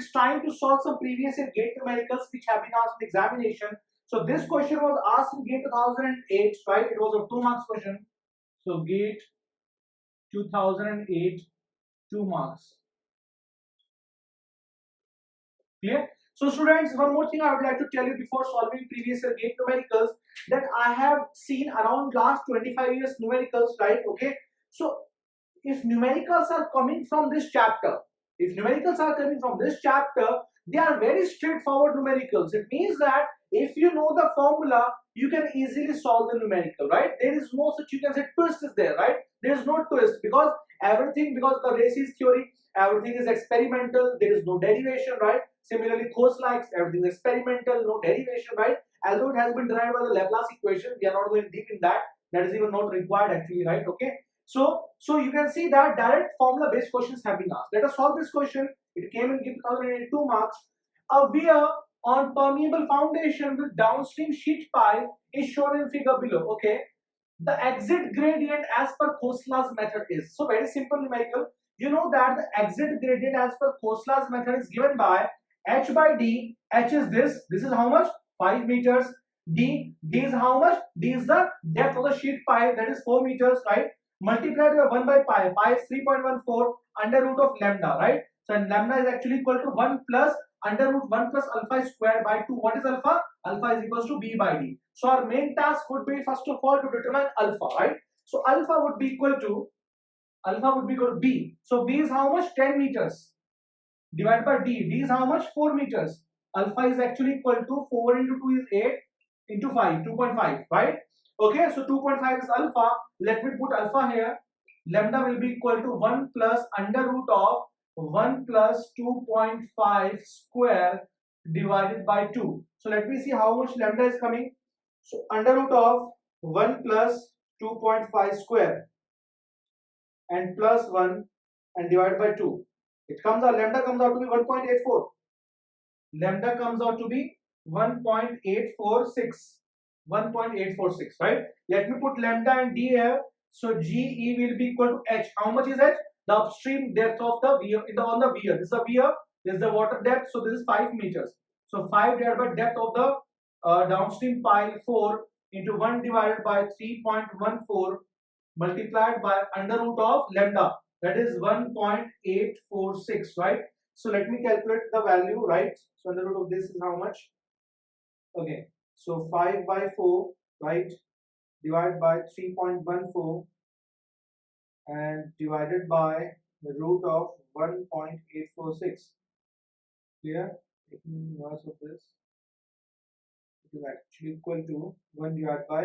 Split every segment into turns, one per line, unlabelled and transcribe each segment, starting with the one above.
it's time to solve some previous year GATE numericals which have been asked in examination. So this question was asked in GATE 2008, right? It was a 2 marks question. So GATE 2008, 2 marks. Clear? So students, one more thing I would like to tell you before solving previous year GATE numericals, that I have seen around last 25 years numericals, right? Okay. So if numericals are coming from this chapter, they are very straightforward numericals. It means that if you know the formula, you can easily solve the numerical, right? There is no such, you can say, twist is there, right? There is no twist because the race is theory, everything is experimental, there is no derivation, right? Similarly, Thos-likes, everything is experimental, no derivation, right? Although it has been derived by the Laplace equation, we are not going deep in that. That is even not required actually, right? Okay. So you can see that direct formula based questions have been asked. Let us solve this question. It came in 2008, 2 marks. A weir on permeable foundation with downstream sheet pile is shown in figure below. Okay. The exit gradient as per Khoslas method is. So very simple numerical. You know that the exit gradient as per Khoslas method is given by h by d. H is this. This is how much? 5 meters. D is how much? D is the depth of the sheet pile, that is 4 meters, right? Multiplied by 1 by pi. Pi is 3.14 under root of lambda, right? So lambda is actually equal to 1 plus under root 1 plus alpha squared by 2. What is alpha? Alpha is equals to b by d. So our main task would be first of all to determine alpha, right? So alpha would be equal to b. So b is how much? 10 meters divided by d. D is how much? 4 meters. Alpha is actually equal to 4 into 2 is 8 into 5, 2.5, right? Okay, so 2.5 is alpha. Let me put alpha here. Lambda will be equal to 1 plus under root of 1 plus 2.5 square divided by 2. So let me see how much lambda is coming. So under root of 1 plus 2.5 square and plus 1 and divided by 2. Lambda comes out to be 1.84. Lambda comes out to be 1.846. 1.846, right? Let me put lambda and d here. So GE will be equal to H. How much is H? The upstream depth of the weir on the weir. This is the weir. This is the water depth. So this is 5 meters. So 5 divided by depth of the downstream pile 4 into 1 divided by 3.14 multiplied by under root of lambda. That is 1.846, right? So let me calculate the value, right? So under root of this is how much? Okay. So 5 by 4, right, divided by 3.14 and divided by the root of 1.846. Clear? Taking inverse of this, it is actually equal to 1 divided by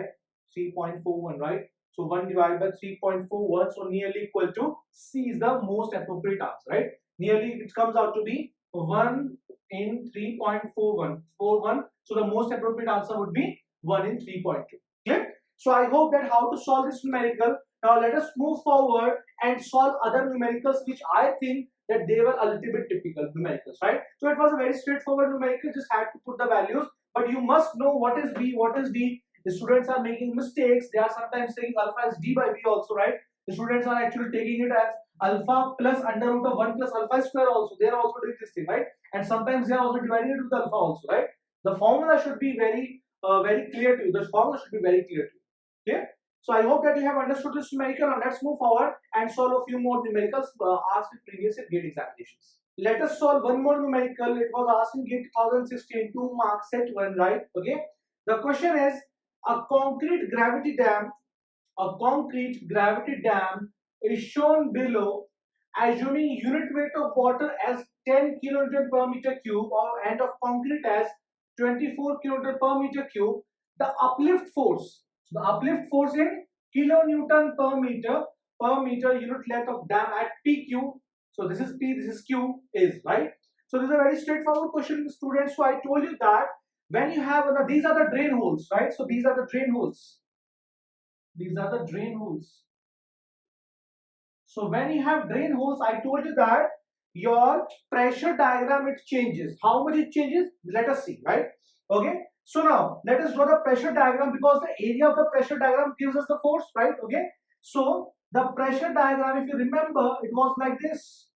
3.41, right? So 1 divided by 3.41, so nearly equal to C is the most appropriate answer, right? Nearly it comes out to be 1 in 3.41. So the most appropriate answer would be 1 in 3.2. Clear? So I hope that how to solve this numerical. Now let us move forward and solve other numericals which I think that they were a little bit typical numericals, right? So it was a very straightforward numerical, just had to put the values, but you must know what is B, what is D. The students are making mistakes. They are sometimes saying alpha is D by B also, right? The students are actually taking it as alpha plus under root of 1 plus alpha square also. They are also doing this thing, right? And sometimes they are also dividing it with alpha also, right? The formula should be very clear to you. The formula should be very clear to you. Okay? So I hope that you have understood this numerical. Now let's move forward and solve a few more numericals asked in previous GATE examinations. Let us solve one more numerical. It was asked in GATE 2016, 2 marks, set 1, right? Okay. The question is a concrete gravity dam is shown below, assuming unit weight of water as 10 kN per meter cube and of concrete as 24 kN per meter cube. The uplift force in kilonewton per meter unit length of dam at PQ. So this is P, this is Q is, right? So this is a very straightforward question, students. So I told you that when you have these are the drain holes, right? So these are the drain holes. So when you have drain holes, I told you that your pressure diagram, it changes. How much it changes? Let us see, right? Okay. So now let us draw the pressure diagram, because the area of the pressure diagram gives us the force, right? Okay. So the pressure diagram, if you remember, it was like this.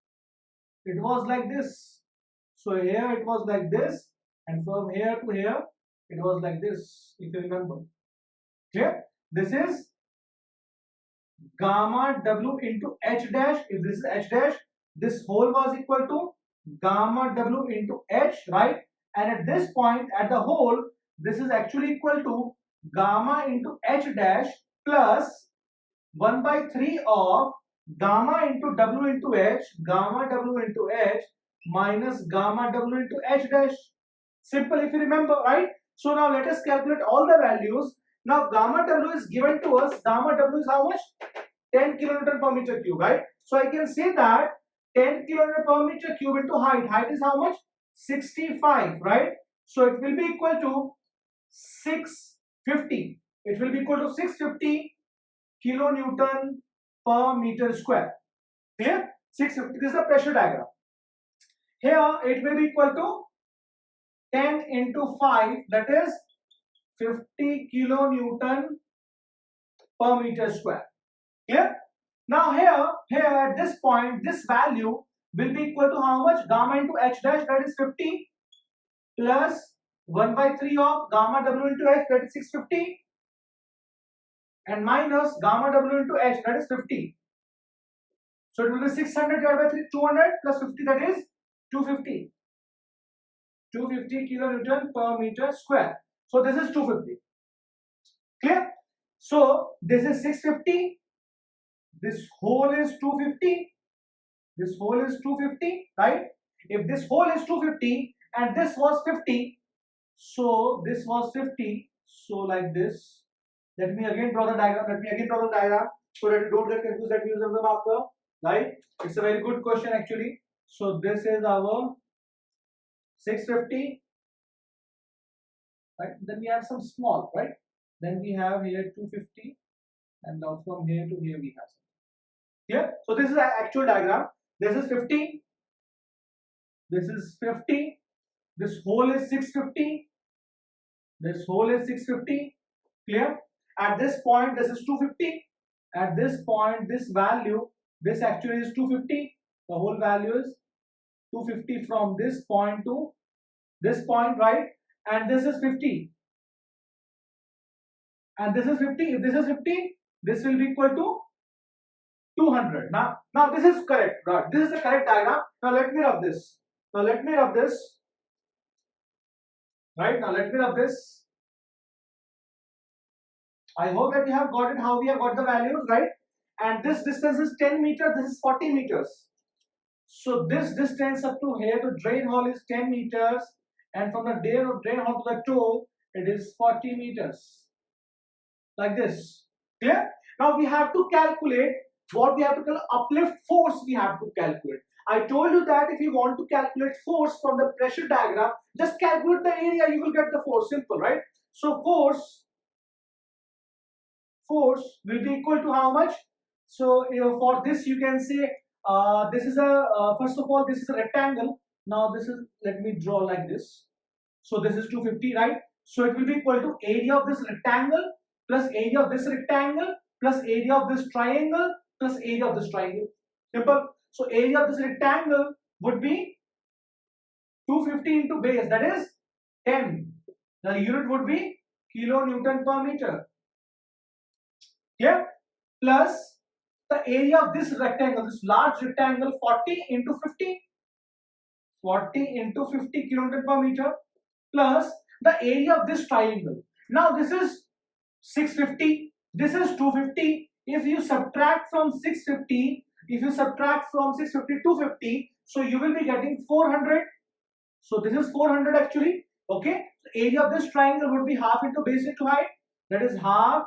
So here it was like this, and from here to here it was like this, if you remember. Clear? This is gamma W into H dash. If this is H dash, this whole was equal to gamma W into H, right? And at this point, at the whole, this is actually equal to gamma into H dash plus 1 by 3 of gamma into W into H, gamma W into H minus gamma W into H dash. Simple if you remember, right? So now let us calculate all the values. Now gamma W is given to us. Gamma W is how much? 10 kilonewton per meter cube, right? So I can say that 10 kilonewton per meter cube into height. Height is how much? 65, right? So it will be equal to 650. It will be equal to 650 kilonewton per meter square. Here, 650. This is the pressure diagram. Here, it will be equal to 10 into 5, that is 50 kilonewton per meter square. Here, now here at this point, this value will be equal to how much? Gamma into H dash, that is 50, plus 1 by 3 of gamma W into H, that is 650, and minus gamma W into H, that is 50. So it will be 600 divided by 3, 200 plus 50, that is 250. 250 kilonewton per meter square. So this is 250. Clear? So this is 650. This whole is 250. This whole is 250, right? If this whole is 250 and this was 50, so this was 50. So like this. Let me again draw the diagram. So that you don't get confused that we use of the marker. Right? It's a very good question actually. So this is our 650. Right? Then we have some small, right? Then we have here 250, and now from here to here we have some. Here, so this is the actual diagram. This is 50. This is 50. This whole is 650. This whole is 650. Clear? At this point, this is 250. At this point, this value, this actually is 250. The whole value is 250 from this point to this point, right? And this is 50. And this is 50. If this is 50, this will be equal to 200. Now this is correct, right? This is the correct diagram. Now let me rub this. Right? Now let me rub this. I hope that you have got it, how we have got the values, right? And this distance is 10 meters, this is 40 meters. So this distance up to here to drain hole is 10 meters, and from the drain hole to the toe, it is 40 meters. Like this. Clear? Now we have to calculate what we have to call uplift force. We have to calculate. I told you that if you want to calculate force from the pressure diagram, just calculate the area, you will get the force. Simple, right? So force will be equal to how much? So for this you can say this is a first of all this is a rectangle. Now this is, let me draw like this. So this is 250, right? So it will be equal to area of this rectangle plus area of this rectangle plus area of this triangle plus area of this triangle. Simple. So area of this rectangle would be 250 into base, that is 10. The unit would be kilonewton per meter. Yeah, plus the area of this rectangle, this large rectangle, 40 into 50, 40 into 50 kilonewton per meter, plus the area of this triangle. Now this is 650, this is 250. If you subtract from 650, 250, so you will be getting 400. So this is 400 actually. Okay, the area of this triangle would be half into base into height, that is half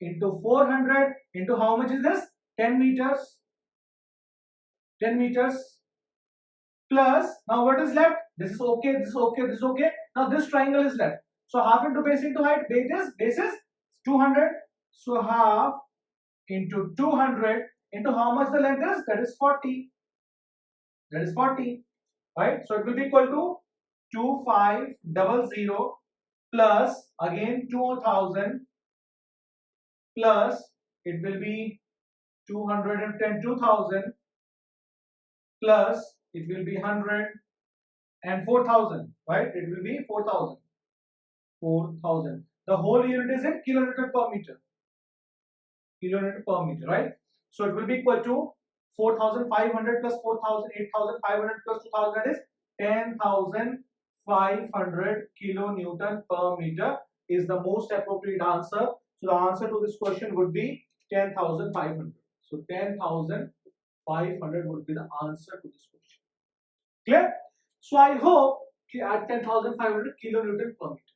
into 400 into how much is this? 10 meters. 10 meters plus, now what is left? This is okay, this is okay, this is okay. Now this triangle is left. So half into base into height, base is 200. So half into 200 into how much the length is? That is 40. That is 40. Right? So it will be equal to 2500 plus again 2000 plus it will be 210 2000 plus it will be 100 and 4,000, right? It will be 4,000. 4,000. The whole unit is in kilonewton per meter. Kilonewton per meter, right? So it will be equal to 4,500 plus 4,000, 8,500 plus 2,000, that is 10,500 kilonewton per meter is the most appropriate answer. So the answer to this question would be 10,500. So 10,500 would be the answer to this question. Clear? So I hope at 10,500 kilonewton per meter.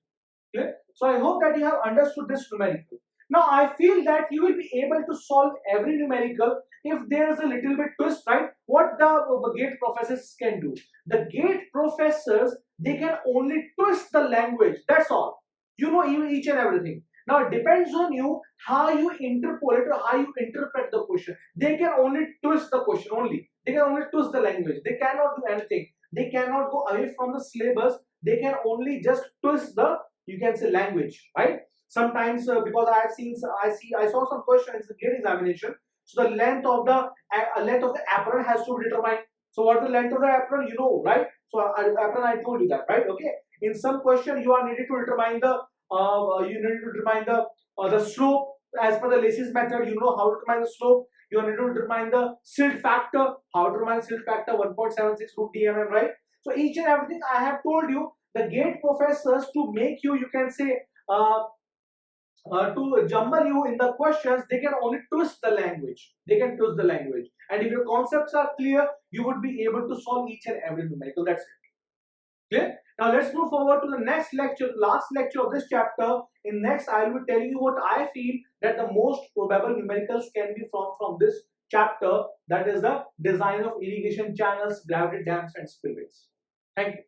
Clear? So I hope that you have understood this numerical. Now I feel that you will be able to solve every numerical if there is a little bit twist, right? What the GATE professors can do. The GATE professors, they can only twist the language. That's all. You know each and everything. Now it depends on you how you interpolate or how you interpret the question. They can only twist the question only. They can only twist the language. They cannot do anything. They cannot go away from the syllabus. They can only just twist the, you can say, language, right? Sometimes because I saw some questions in the GATE examination. So the length of the apron has to be determined. So what is the length of the apron? You know, right? So apron, I told you that, right? Okay. In some question, you are needed to determine the the slope as per the Lacy's method. You know how to determine the slope. You are needed to determine the silt factor. How to determine silt factor? 1.76 root DMM, right? So each and everything I have told you. The GATE professors, to make you can say to jumble you in the questions, they can only twist the language. They can twist the language. And if your concepts are clear, you would be able to solve each and every numerical. That's it. Clear? Now let's move forward to the next lecture, last lecture of this chapter. In next, I will be telling you what I feel that the most probable numericals can be from this chapter. That is the design of irrigation channels, gravity dams, and spillways. Thank you.